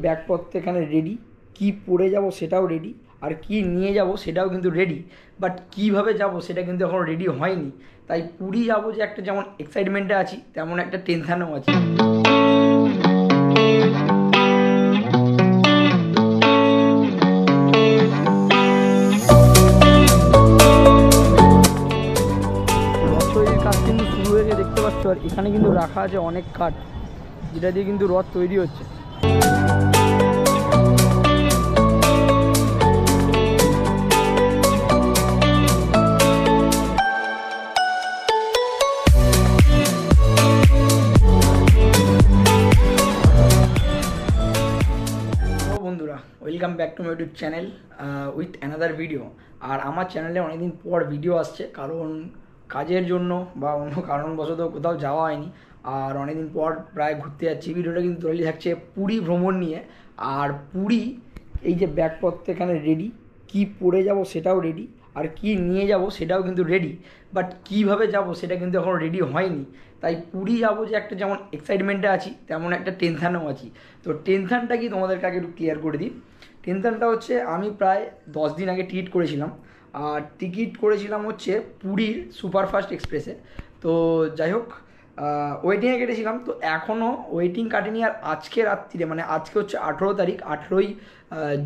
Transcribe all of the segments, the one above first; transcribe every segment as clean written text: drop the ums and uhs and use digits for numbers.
ব্যাগপত্র এখানে রেডি, কি পরে যাব সেটাও রেডি, আর কি নিয়ে যাব সেটাও কিন্তু রেডি। বাট কীভাবে যাব সেটা কিন্তু এখনও রেডি হয়নি। তাই পুরী যাবো যে একটা যেমন এক্সাইটমেন্টে আছি, তেমন একটা টেনশানেও আছি। রথ তৈরির কাজ কিন্তু শুরু হয়েছে দেখতে পাচ্ছ, আর এখানে কিন্তু রাখা আছে অনেক কাঠ, যেটা দিয়ে কিন্তু রথ তৈরি হচ্ছে। বন্ধুরা, welcome back to my YouTube channel with another video. আর আমার চ্যানেলে অনেকদিন পর ভিডিও আসছে, কারণ কাজের জন্য বা অন্য কারণবশত কোথাও যাওয়া হয়নি। আর অনেকদিন পর প্রায় ঘুরতে যাচ্ছি। ভিডিওটা কিন্তু তৈরি থাকছে পুরী ভ্রমণ নিয়ে। আর পুরী এই যে ব্যাগপত্র এখানে রেডি, কি পরে যাব সেটাও রেডি, আর কি নিয়ে যাব সেটাও কিন্তু রেডি। বাট কীভাবে যাব সেটা কিন্তু এখনও রেডি হয়নি। তাই পুরী যাবো যে একটা যেমন এক্সাইটমেন্টে আছি, তেমন একটা টেনশানেও আছি। তো টেনশানটা কি তোমাদেরকে আগে একটু ক্লিয়ার করে দিই। টেনশানটা হচ্ছে, আমি প্রায় 10 দিন আগে টিকিট করেছিলাম। আর টিকিট করেছিলাম হচ্ছে পুরীর সুপারফাস্ট এক্সপ্রেসে। তো যাই হোক, ওয়েটিংয়ে কেটেছিলাম, তো এখনও ওয়েটিং কাটেনি। আর আজকে রাত্রিরে, মানে আজকে হচ্ছে 18 তারিখ, 18ই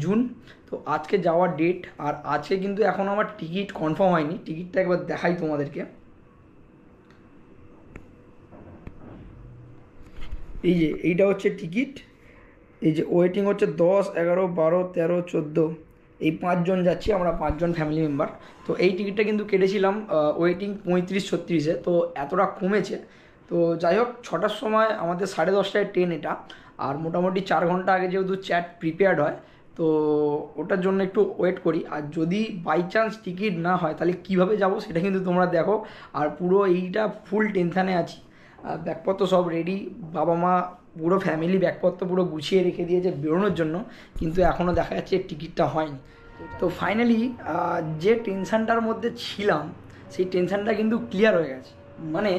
জুন, তো আজকে যাওয়ার ডেট। আর আজকে কিন্তু এখনও আমার টিকিট কনফার্ম হয়নি। টিকিটটা একবার দেখাই তোমাদেরকে। এই যে এইটা হচ্ছে টিকিট। এই যে ওয়েটিং হচ্ছে 10, 11, 12, 13, 14, এই 5 জন যাচ্ছি আমরা, 5 জন ফ্যামিলি মেম্বার। তো এই টিকিটটা কিন্তু কেটেছিলাম ওয়েটিং 35-36-এ, তো এতটা কমেছে। তো যাই হোক, 6টার সময় আমাদের 10:30টায় ট্রেন এটা। আর মোটামুটি 4 ঘন্টা আগে যেহেতু চ্যাট প্রিপেয়ার্ড হয়, তো ওটার জন্য একটু ওয়েট করি। আর যদি বাই চান্স টিকিট না হয়, তাহলে কীভাবে যাব সেটা কিন্তু তোমরা দেখো। আর পুরো এইটা ফুল টেনশানে আছি। ব্যাগপত্র সব রেডি, বাবা মা পুরো ফ্যামিলি ব্যাগপত্র পুরো গুছিয়ে রেখে দিয়েছে বেরোনোর জন্য, কিন্তু এখনও দেখা যাচ্ছে টিকিটটা হয়নি। তো ফাইনালি যে টেনশানটার মধ্যে ছিলাম, সেই টেনশানটা কিন্তু ক্লিয়ার হয়ে গেছে। মানে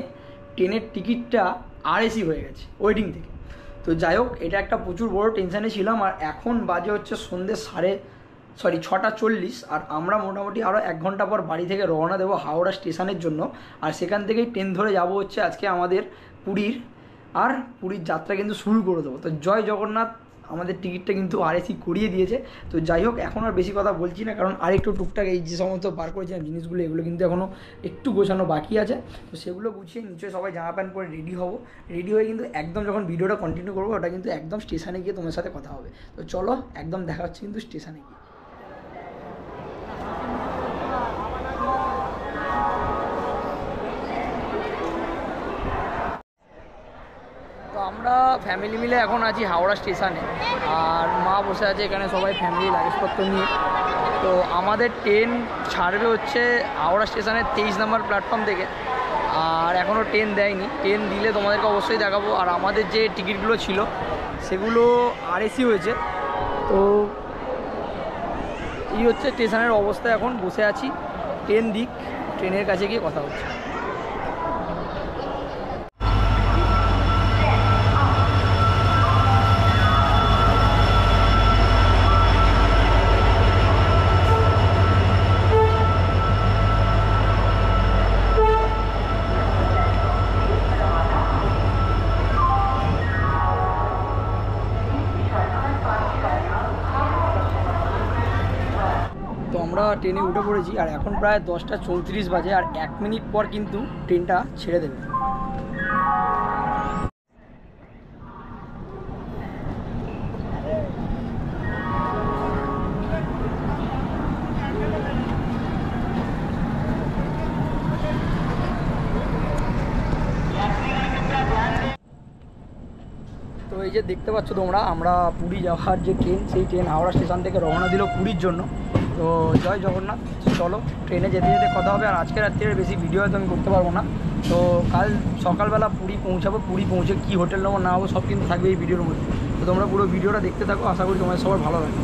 ট্রেনের টিকিটটা আরএসি হয়ে গেছে ওয়েটিং থেকে। তো যাই হোক, এটা একটা প্রচুর বড় টেনশানে ছিলাম। আর এখন বাজে হচ্ছে সন্ধ্যে 6:40, আর আমরা মোটামুটি আরও 1 ঘন্টা পর বাড়ি থেকে রওনা দেবো হাওড়া স্টেশনের জন্য। আর সেখান থেকেই ট্রেন ধরে যাব হচ্ছে আজকে আমাদের পুরীর। আর পুরীর যাত্রা কিন্তু শুরু করে দেবো। তো জয় জগন্নাথ, আমাদের টিকিটটা কিন্তু আরএসি করিয়ে দিয়েছে। তো যাই হোক, এখন আর বেশি কথা বলছি না, কারণ আরেকটু টুকটাক এই যে সমস্ত বার করেছিলাম জিনিসগুলো, এগুলো কিন্তু এখনও একটু গোছানো বাকি আছে। তো সেগুলো গুছিয়ে নিশ্চয়ই সবাই জামা প্যান্ট পরে রেডি হবো। রেডি হয়ে কিন্তু একদম যখন ভিডিওটা কন্টিনিউ করবো, ওটা কিন্তু একদম স্টেশনে গিয়ে তোমার সাথে কথা হবে। তো চলো, একদম দেখা হচ্ছে কিন্তু স্টেশনে গিয়ে। তো আমরা ফ্যামিলি মিলে এখন আছি হাওড়া স্টেশনে, আর মা বসে আছে এখানে সবাই ফ্যামিলি লাগেজপত্র নিয়ে। তো আমাদের ট্রেন ছাড়বে হচ্ছে হাওড়া স্টেশনের 23 নম্বর প্ল্যাটফর্ম থেকে। আর এখনও ট্রেন দেয়নি। ট্রেন দিলে তোমাদেরকে অবশ্যই দেখাবো। আর আমাদের যে টিকিটগুলো ছিল সেগুলো আরএসি হয়েছে। তো এই হচ্ছে স্টেশনের অবস্থা। এখন বসে আছি, ট্রেন দিক, ট্রেনের কাছে গিয়ে কথা হচ্ছে। তো আমরা ট্রেনে উঠে পড়েছি, আর এখন প্রায় 10:34 বাজে। আর 1 মিনিট পর কিন্তু ট্রেনটা ছেড়ে দেবে। তো এই যে দেখতে পাচ্ছ তোমরা, আমরা পুরী যাওয়ার যে ট্রেন, সেই ট্রেন হাওড়া স্টেশন থেকে রওনা দিল পুরীর জন্য। তো জয় জগন্নাথ। চলো, ট্রেনে যেতে যেতে কথা হবে। আর আজকে রাত্রে বেশি ভিডিও হয়তো আমি করতে পারবো না। তো কাল সকালবেলা পুরী পৌঁছাবো। পুরী পৌঁছে কী হোটেল নেবো না হবো সব কিন্তু থাকবে এই ভিডিওর মধ্যে। তো তোমরা পুরো ভিডিওটা দেখতে থাকো, আশা করি তোমাদের সবার ভালো লাগে।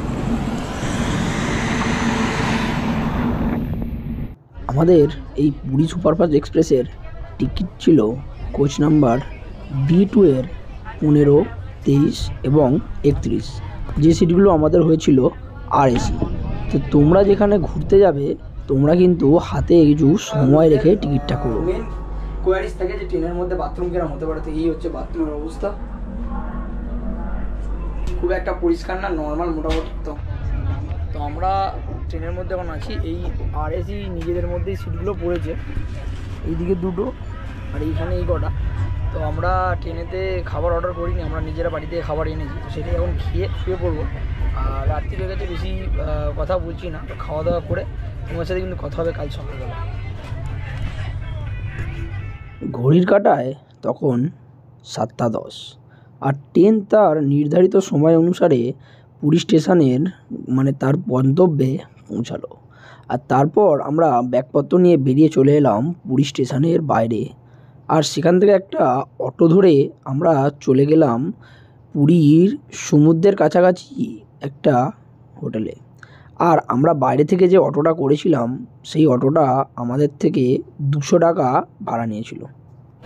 আমাদের এই পুরী সুপারফাস্ট এক্সপ্রেসের টিকিট ছিল কোচ নাম্বার B2 এর 15, 23 এবং 31। যে সিটগুলো আমাদের হয়েছিল আর এসি। তো তোমরা যেখানে ঘুরতে যাবে তোমরা কিন্তু হাতে কিছু সময় রেখে টিকিটটা করো। মেন কোয়ারিজ থাকে যে ট্রেনের মধ্যে বাথরুম কেরম হতে পারে, তো এই হচ্ছে বাথরুমের অবস্থা। খুব একটা পরিষ্কার না, নর্মাল মোটামুটি। তো আমরা ট্রেনের মধ্যে এখন আছি। এই আর এসি নিজেদের মধ্যেই সিটগুলো পড়েছে, এইদিকে দুটো আর এইখানে এই কটা। তো আমরা ট্রেনেতে খাবার অর্ডার করিনি, আমরা নিজেরা বাড়ি থেকে খাবার এনেছি। তো সেটাই এখন খেয়ে শুয়ে পড়বো। আর রাত্রি হয়ে গেছে, বেশি কথা বলছি না। তো খাওয়া দাওয়া করে তোমার সাথে কিন্তু কথা হবে কাল সকালবেলা। ঘড়ির কাঁটায় তখন 7:10 আর ট্রেন তার নির্ধারিত সময় অনুসারে পুরী স্টেশনের তার গন্তব্যে পৌঁছালো। আর তারপর আমরা ব্যাগপত্র নিয়ে বেরিয়ে চলে এলাম পুরী স্টেশনের বাইরে। আর সেখান থেকে একটা অটো ধরে আমরা চলে গেলাম পুরীর সমুদ্রের কাছাকাছি একটা হোটেলে। আর আমরা বাইরে থেকে যে অটোটা করেছিলাম সেই অটোটা আমাদের থেকে 200 টাকা ভাড়া নিয়েছিল।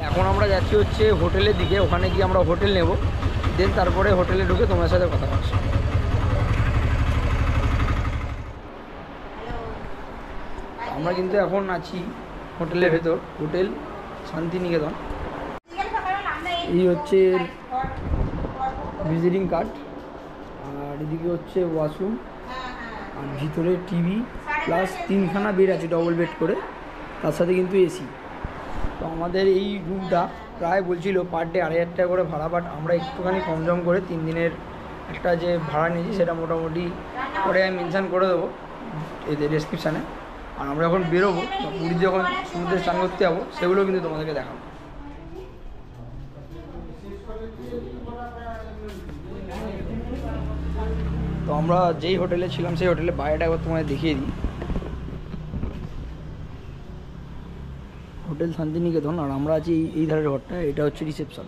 এখন আমরা যাচ্ছি হচ্ছে হোটেলের দিকে, ওখানে গিয়ে আমরা হোটেল নেব, দেন তারপরে হোটেলে ঢুকে তোমার সাথে কথা বলছি। আমরা কিন্তু এখন আছি হোটেলের ভেতর, হোটেল শান্তিনিকেতন। এই হচ্ছে ভিজিটিং কার্ড, আর এদিকে হচ্ছে ওয়াশরুম, আর ভিতরে টিভি প্লাস 3খানা বেড আছে ডবল বেড করে, তার সাথে কিন্তু এসি। তো আমাদের এই রুমটা প্রায় বলছিল পার ডে 2,500 টাকা করে ভাড়া, বাট আমরা একটুখানি কম জম করে 3 দিনের একটা যে ভাড়া নিয়েছি সেটা মোটামুটি পরে আমি মেনশান করে দেবো এদের ডেসক্রিপশানে। আর আমরা যখন বেরোবো পুরীতে যখন সমুদ্রে স্নান করতে যাবো সেগুলো কিন্তু তোমাদেরকে দেখাবো। তো আমরা যেই হোটেলে ছিলাম সেই হোটেলে বাইরেটা একবার তোমাদের দেখিয়ে দিই। হোটেল শান্তিনিকেতন, আর আমরা আছি এই ধারের ঘরটা, এটা হচ্ছে রিসেপশন।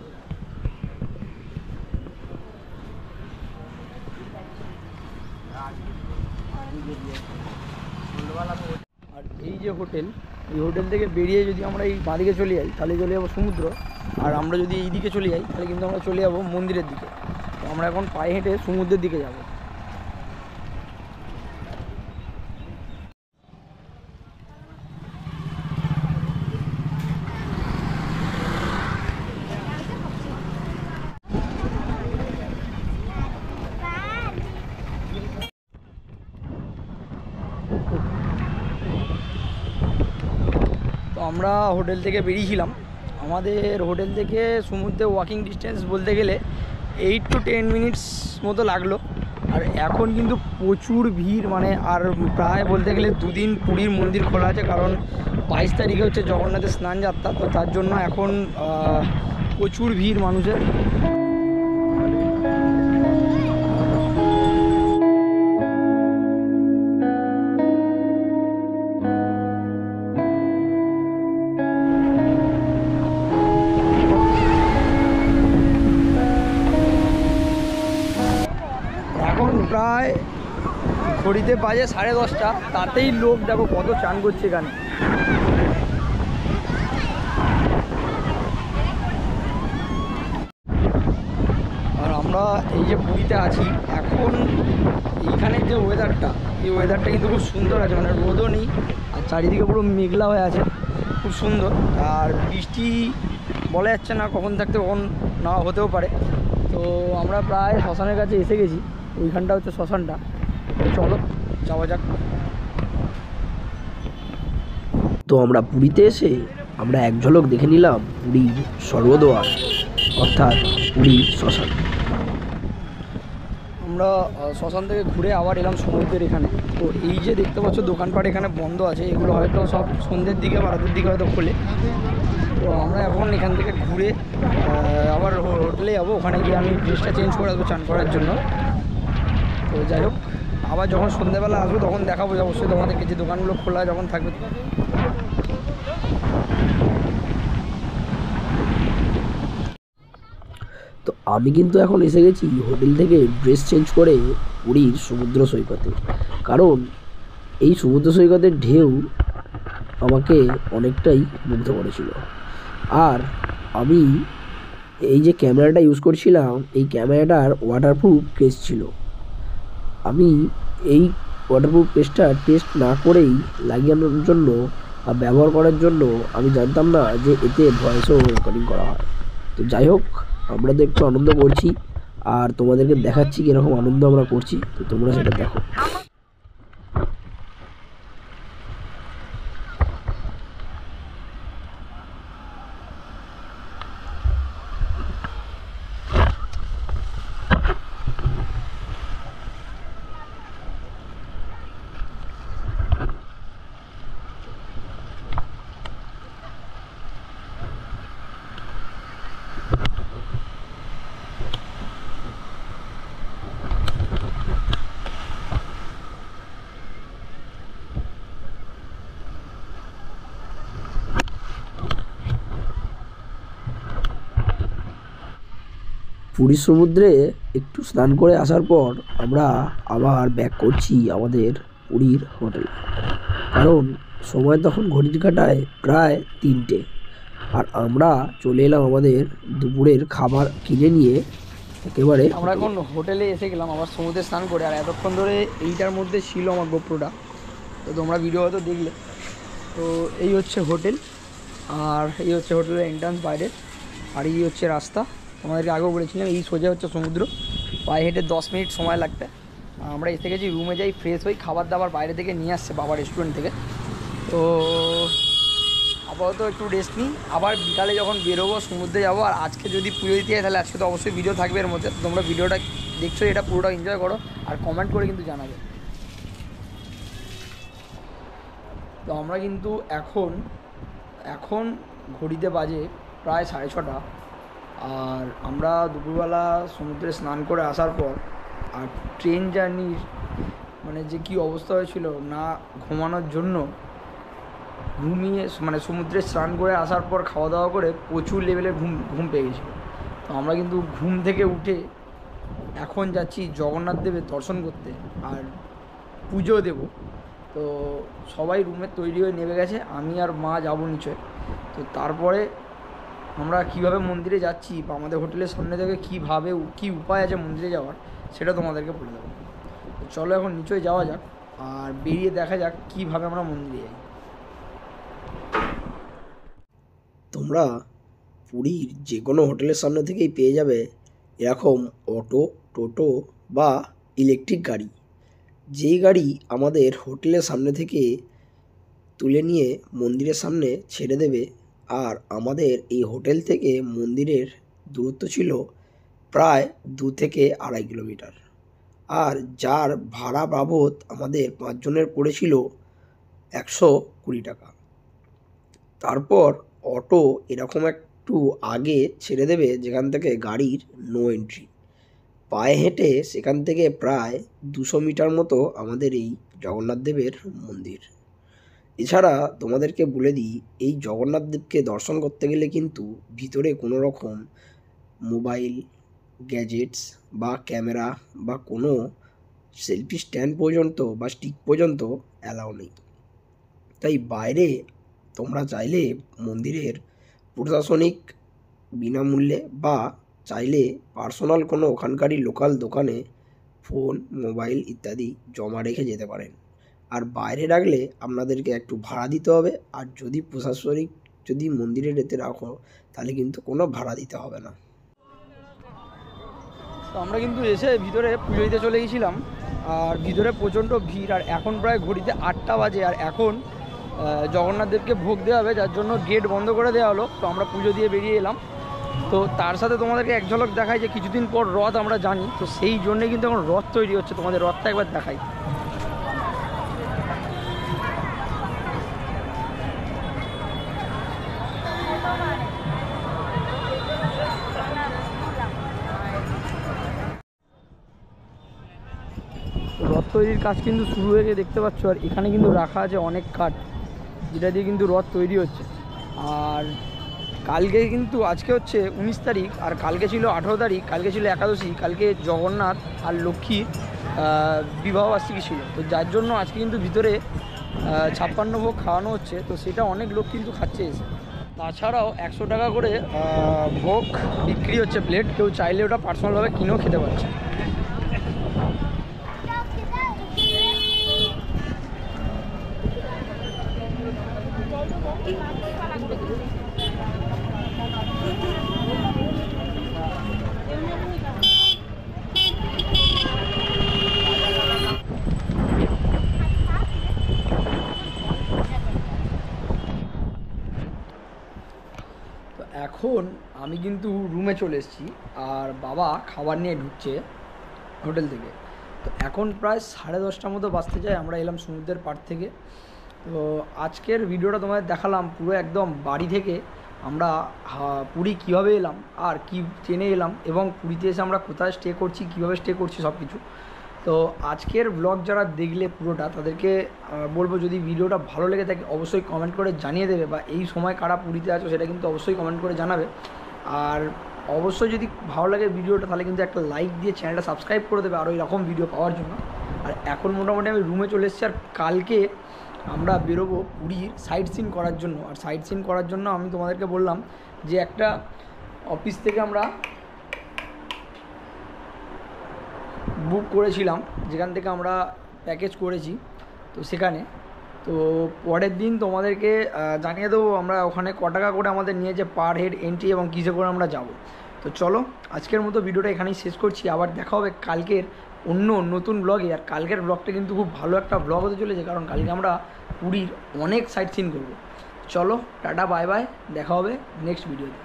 আর এই যে হোটেল, এই হোটেল থেকে বেরিয়ে যদি আমরা এই বাঁদিকে চলে যাই তাহলে চলে যাবো সমুদ্র, আর আমরা যদি এই দিকে চলে যাই তাহলে কিন্তু আমরা চলে যাবো মন্দিরের দিকে। তো আমরা এখন পায়ে হেঁটে সমুদ্রের দিকে যাব। তো আমরা হোটেল থেকে বেরিয়েছিলাম, আমাদের হোটেল থেকে সমুদ্রে ওয়াকিং ডিস্টেন্স বলতে গেলে 8 to 10 মিনিটস মতো লাগলো। আর এখন কিন্তু প্রচুর ভিড়, আর প্রায় বলতে গেলে 2 দিন পুরীর মন্দির খোলা আছে, কারণ 22 তারিখে হচ্ছে জগন্নাথের স্নান যাত্রা। তো তার জন্য এখন প্রচুর ভিড় মানুষের। এখন প্রায় ঘড়িতে বাজে 10:30, তাতেই লোক দেখো কত চান করছে এখানে। আর আমরা এই যে পুরীতে আছি এখন, এইখানের যে ওয়েদারটা, এই ওয়েদারটা কিন্তু খুব সুন্দর আছে, রোদও নেই আর চারিদিকে পুরো মেঘলা হয়ে আছে, খুব সুন্দর। আর বৃষ্টি বলা যাচ্ছে না কখন থাকতে কখন না হতেও পারে। তো আমরা প্রায় শ্মশানের কাছে এসে গেছি, ওইখানটা হচ্ছে শ্মশানটা। চলো যাওয়া যাক। তো আমরা পুরীতে এসে আমরা এক ঝলক দেখে নিলাম পুরীর স্বর্গদ্বার, অর্থাৎ পুরীর শ্মশান। আমরা শ্মশান থেকে ঘুরে আবার এলাম সমুদ্রের এখানে। তো এই যে দেখতে পাচ্ছ দোকানপাট এখানে বন্ধ আছে, এগুলো হয়তো সব সন্ধ্যের দিকে বা রাতের দিকে হয়তো খোলে। তো আমরা এখন এখান থেকে ঘুরে আবার হোটেলে যাবো, ওখানে গিয়ে আমি ড্রেসটা চেঞ্জ করে আসবো চান করার জন্য। তো যাই হোক, আবার যখন সন্ধ্যেবেলা আসবো তখন দেখাবো অবশ্যই তোমাদেরকে যে দোকানগুলো খোলা যখন থাকবে। তো আমি কিন্তু এখন এসে গেছি হোটেল থেকে ড্রেস চেঞ্জ করে পুরীর সমুদ্র সৈকতে, কারণ এই সমুদ্র সৈকতের ঢেউ আমাকে অনেকটাই মুগ্ধ করেছিল। আর আমি এই যে ক্যামেরাটা ইউজ করছিলাম, এই ক্যামেরাটার ওয়াটারপ্রুফ কেস ছিল, আমি এই ওয়াটারপ্রুফ পেস্টটা টেস্ট না করেই লাগানোর জন্য বা ব্যবহার করার জন্য আমি জানতাম না যে এতে ভয়েসও রেকর্ডিং করা হয়। তো যাই হোক, আমরা তো একটু আনন্দ করছি আর তোমাদেরকে দেখাচ্ছি কীরকম আনন্দ আমরা করছি, তো তোমরা সেটা দেখো। পুরীর সমুদ্রে একটু স্নান করে আসার পর আমরা আবার ব্যাক করছি আমাদের পুরীর হোটেলে, কারণ সময় তখন ঘড়ির কাঁটায় প্রায় 3টে, আর আমরা চলে এলাম আমাদের দুপুরের খাবার কিনে নিয়ে একেবারে। আমরা এখন হোটেলে এসে গেলাম আবার সমুদ্রে স্নান করে, আর এতক্ষণ ধরে এইটার মধ্যে ছিল আমার গোপ্রোটা, তো তোমরা ভিডিও হয়তো দেখলে। তো এই হচ্ছে হোটেল, আর এই হচ্ছে হোটেলের এন্ট্রান্স বাইরে, আর এই হচ্ছে রাস্তা। তোমাদেরকে আগেও বলেছিলাম এই সোজা হচ্ছে সমুদ্র, পায়ে হেঁটে 10 মিনিট সময় লাগবে। আমরা এসে গেছি, রুমে যাই, ফ্রেশ হই, খাবার দাবার বাইরে থেকে নিয়ে আসছে বাবা রেস্টুরেন্ট থেকে। তো আপাতত একটু রেস্ট নিই, আবার বিকালে যখন বেরোবো সমুদ্রে যাবো। আর আজকে যদি পুজো দিতে হয় তাহলে আজকে তো অবশ্যই ভিডিও থাকবে এর মধ্যে। তোমরা ভিডিওটা দেখছো, এটা পুরোটা এনজয় করো আর কমেন্ট করে কিন্তু জানাবে। তো আমরা কিন্তু এখন ঘড়িতে বাজে প্রায় 6:30, আর আমরা দুপুরবেলা সমুদ্রে স্নান করে আসার পর আর ট্রেন জার্নির মানে যে কী অবস্থা হয়েছিল, না ঘুমানোর জন্য ঘুমিয়ে মানে সমুদ্রে স্নান করে আসার পর খাওয়া দাওয়া করে প্রচুর লেভেলের ঘুম পেয়ে গেছিলো। তো আমরা কিন্তু ঘুম থেকে উঠে এখন যাচ্ছি জগন্নাথ দেবের দর্শন করতে আর পুজো দেব। তো সবাই রুমে তৈরি হয়ে নেমে গেছে, আমি আর মা যাবো নিচে। তো তারপরে আমরা কীভাবে মন্দিরে যাচ্ছি বা আমাদের হোটেলের সামনে থেকে কী উপায় আছে মন্দিরে যাওয়ার, সেটা তোমাদেরকে বলে দেবো। তো চলো এখন নিচে যাওয়া যাক আর বেরিয়ে দেখা যাক কীভাবে আমরা মন্দিরে যাই। তোমরা পুরীর যে কোনো হোটেলের সামনে থেকেই পেয়ে যাবে এরকম অটো, টোটো বা ইলেকট্রিক গাড়ি, যেই গাড়ি আমাদের হোটেলের সামনে থেকে তুলে নিয়ে মন্দিরের সামনে ছেড়ে দেবে। আর আমাদের এই হোটেল থেকে মন্দিরের দূরত্ব ছিল প্রায় 2 থেকে 2.5 কিলোমিটার, আর যার ভাড়া বাবদ আমাদের 5 জনের পড়েছিল 120 টাকা। তারপর অটো এরকম একটু আগে ছেড়ে দেবে যেখান থেকে গাড়ির নো এন্ট্রি, পায়ে হেঁটে সেখান থেকে প্রায় 200 মিটার মতো আমাদের এই জগন্নাথ দেবের মন্দির। এছাড়া তোমাদেরকে বলে দিই, এই জগন্নাথ দেবকে দর্শন করতে গেলে কিন্তু ভিতরে কোনো রকম মোবাইল, গ্যাজেটস বা ক্যামেরা বা কোনো সেলফি স্ট্যান্ড পর্যন্ত বা স্টিক পর্যন্ত অ্যালাউ নেই। তাই বাইরে তোমরা চাইলে মন্দিরের প্রশাসনিক বিনামূল্যে বা চাইলে পার্সোনাল কোনো ওখানকারই লোকাল দোকানে ফোন, মোবাইল ইত্যাদি জমা রেখে যেতে পারেন। আর বাইরে রাখলে আপনাদেরকে একটু ভাড়া দিতে হবে, আর যদি প্রশাসনিক যদি মন্দিরে রেতে রাখো তাহলে কিন্তু কোনো ভাড়া দিতে হবে না। তো আমরা কিন্তু এসে ভিতরে পুজো দিতে চলে গেছিলাম, আর ভিতরে প্রচণ্ড ভিড়। আর এখন প্রায় ঘড়িতে 8টা বাজে, আর এখন জগন্নাথ দেবকে ভোগ দেওয়া হবে, যার জন্য গেট বন্ধ করে দেওয়া হলো। তো আমরা পুজো দিয়ে বেরিয়ে এলাম। তো তার সাথে তোমাদেরকে এক ঝলক দেখাই যে কিছুদিন পর রথ আমরা জানি, তো সেই জন্যে কিন্তু এখন রথ তৈরি হচ্ছে। তোমাদের রথটা একবার দেখাই। রথ তৈরির কাজ কিন্তু শুরু হয়ে গিয়ে দেখতে পাচ্ছ, আর এখানে কিন্তু রাখা আছে অনেক কাঠ, যেটা দিয়ে কিন্তু রথ তৈরি হচ্ছে। আর কালকে কিন্তু আজকে হচ্ছে 19 তারিখ, আর কালকে ছিল 18 তারিখ, কালকে ছিল একাদশী, কালকে জগন্নাথ আর লক্ষ্মীর বিবাহবার্ষিকী ছিল। তো যার জন্য আজকে কিন্তু ভিতরে 56 ভোগ খাওয়ানো হচ্ছে। তো সেটা অনেক লোক কিন্তু খাচ্ছে এসে। তাছাড়াও 100 টাকা করে ভোগ বিক্রি হচ্ছে প্লেট, কেউ চাইলে ওটা পার্সোনালভাবে কিনেও খেতে পারছে। তো এখন আমি কিন্তু রুমে চলে এসেছি, আর বাবা খাবার নিয়ে ঢুকছে হোটেল থেকে। তো এখন প্রায় 10:30টার মতো বাজতে যায়, আমরা এলাম সমুদ্রের পাড় থেকে। তো আজকের ভিডিওটা তোমাদের দেখালাম পুরো একদম বাড়ি থেকে আমরা পুরী কীভাবে এলাম, আর কি ট্রেনে এলাম, এবং পুরীতে এসে আমরা কোথায় স্টে করছি, কীভাবে স্টে করছি, সব কিছু। তো আজকের ব্লগ যারা দেখলে পুরোটা, তাদেরকে বলবো যদি ভিডিওটা ভালো লেগে থাকে অবশ্যই কমেন্ট করে জানিয়ে দেবে, বা এই সময় কারা পুরীতে আছো সেটা কিন্তু অবশ্যই কমেন্ট করে জানাবে। আর অবশ্যই যদি ভালো লাগে ভিডিওটা তাহলে কিন্তু একটা লাইক দিয়ে চ্যানেলটা সাবস্ক্রাইব করে দেবে আরও এরকম ভিডিও পাওয়ার জন্য। আর এখন মোটামুটি আমি রুমে চলে এসেছি, আর কালকে আমরা বেরোবো পুরীর সাইট সিন করার জন্য। আর সাইট সিন করার জন্য আমি তোমাদেরকে বললাম যে একটা অফিস থেকে আমরা বুক করেছিলাম, যেখান থেকে আমরা প্যাকেজ করেছি, তো সেখানে তো পরের দিন তোমাদেরকে জানিয়ে দেবো আমরা ওখানে ক টাকা করে আমাদের নিয়েছে পার হেড এন্ট্রি, এবং কিসে করে আমরা যাব। তো চলো আজকের মতো ভিডিওটা এখানেই শেষ করছি, আবার দেখা হবে কালকের অন্য নতুন ব্লগে। আর কালকের ব্লগটা কিন্তু খুব ভালো একটা ব্লগ হতে চলেছে, কারণ কালকে আমরা পুরীর অনেক সাইট সিন করবো। চলো টাটা বাই বাই, দেখা হবে নেক্সট ভিডিওতে।